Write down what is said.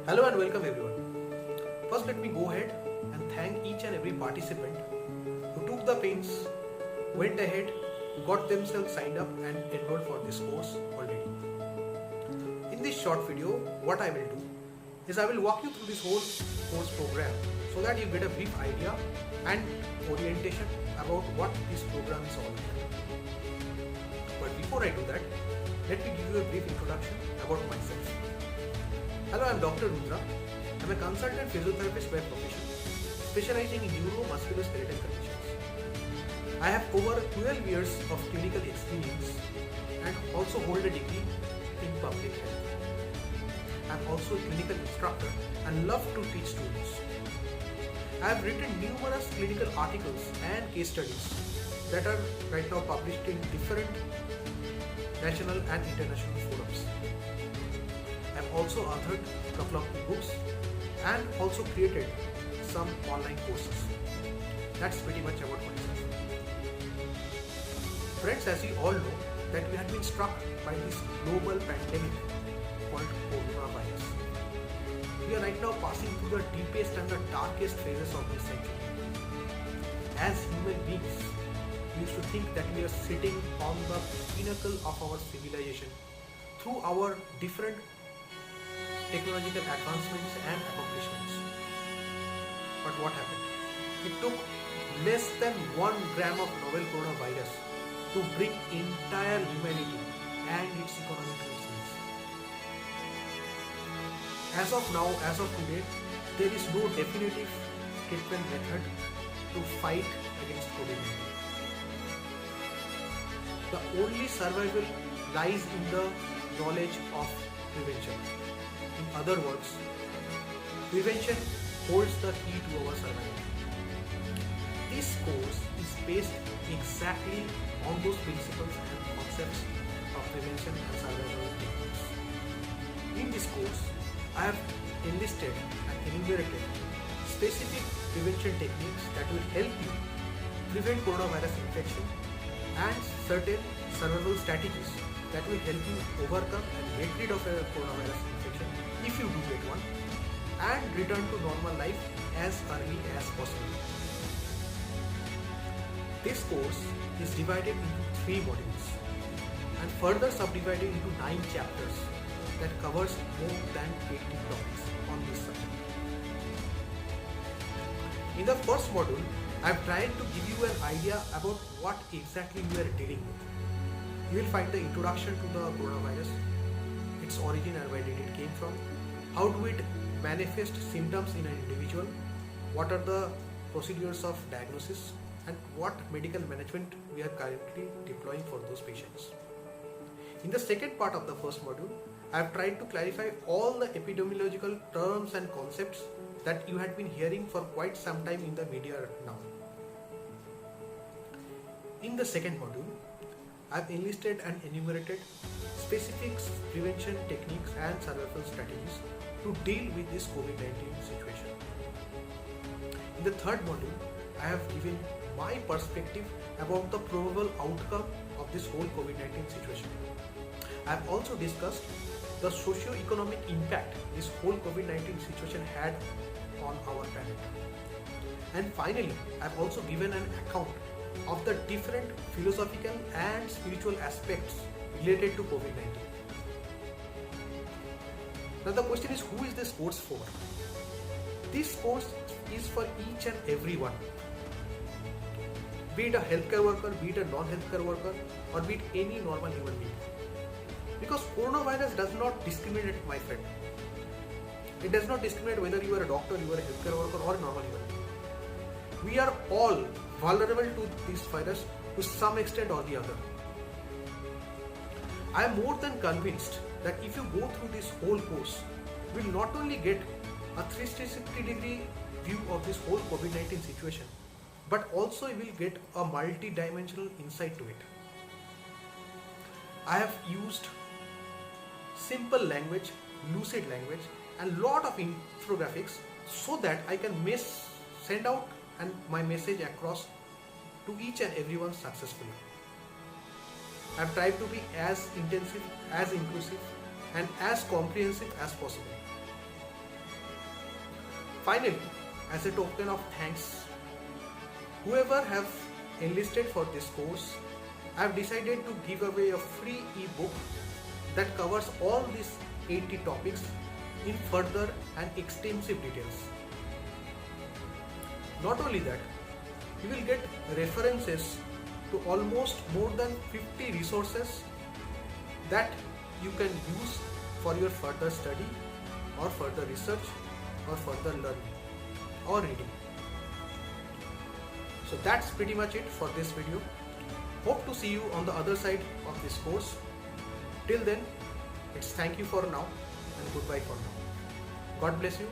Hello and welcome everyone. First let me go ahead and thank each and every participant who took the pains, went ahead, got themselves signed up and enrolled for this course already. In this short video, what I will do is I will walk you through this whole course program so that you get a brief idea and orientation about what this program is all about. But before I do that, let me give you a brief introduction about myself. Hello, I am Dr. Rudra. I am a consultant physiotherapist by profession, specializing in neuromusculoskeletal conditions. I have over 12 years of clinical experience and also hold a degree in public health. I am also a clinical instructor and love to teach students. I have written numerous clinical articles and case studies that are right now published in different national and international forums. I have also authored a couple of books and also created some online courses. That's pretty much about myself. Friends, as you all know that we have been struck by this global pandemic called coronavirus. We are right now passing through the deepest and the darkest phases of this century. As human beings, we used to think that we are sitting on the pinnacle of our civilization through our different technological advancements and accomplishments. But what happened? It took less than 1 gram of novel coronavirus to bring entire humanity and its economy to its knees. As of now, as of today, there is no definitive treatment method to fight against COVID-19. The only survival lies in the knowledge of prevention. In other words, prevention holds the key to our survival. This course is based exactly on those principles and concepts of prevention and survival techniques. In this course, I have enlisted and enumerated specific prevention techniques that will help you prevent coronavirus infection and certain survival strategies that will help you overcome and get rid of a coronavirus infection if you do get one and return to normal life as early as possible. This course is divided into 3 modules and further subdivided into 9 chapters that covers more than 80 topics on this subject. In the first module, I have tried to give you an idea about what exactly we are dealing with. You will find the introduction to the coronavirus, its origin and where did it came from, how do it manifest symptoms in an individual, what are the procedures of diagnosis, and what medical management we are currently deploying for those patients. In the second part of the first module, I have tried to clarify all the epidemiological terms and concepts that you had been hearing for quite some time in the media now. In the second module, I have enlisted and enumerated specific prevention techniques and survival strategies to deal with this COVID-19 situation. In the third module, I have given my perspective about the probable outcome of this whole COVID-19 situation. I have also discussed the socio-economic impact this whole COVID-19 situation had on our planet. And finally, I have also given an account of the different philosophical and spiritual aspects related to COVID-19. Now the question is, who is this course for? This course is for each and everyone. Be it a healthcare worker, be it a non-healthcare worker, or be it any normal human being. Because coronavirus does not discriminate, my friend. It does not discriminate whether you are a doctor, you are a healthcare worker, or a normal human being. We are all vulnerable to this virus to some extent or the other. I am more than convinced that if you go through this whole course, you will not only get a 360-degree view of this whole COVID-19 situation, but also you will get a multi-dimensional insight to it. I have used simple language, lucid language, and lot of infographics so that I can send out my message across to each and everyone successfully. I have tried to be as intensive, as inclusive, and as comprehensive as possible. Finally, as a token of thanks, whoever have enlisted for this course, I have decided to give away a free ebook that covers all these 80 topics in further and extensive details. Not only that, you will get references to almost more than 50 resources that you can use for your further study or further research or further learning or reading. So that's pretty much it for this video. Hope to see you on the other side of this course. Till then, it's thank you for now and goodbye for now. God bless you.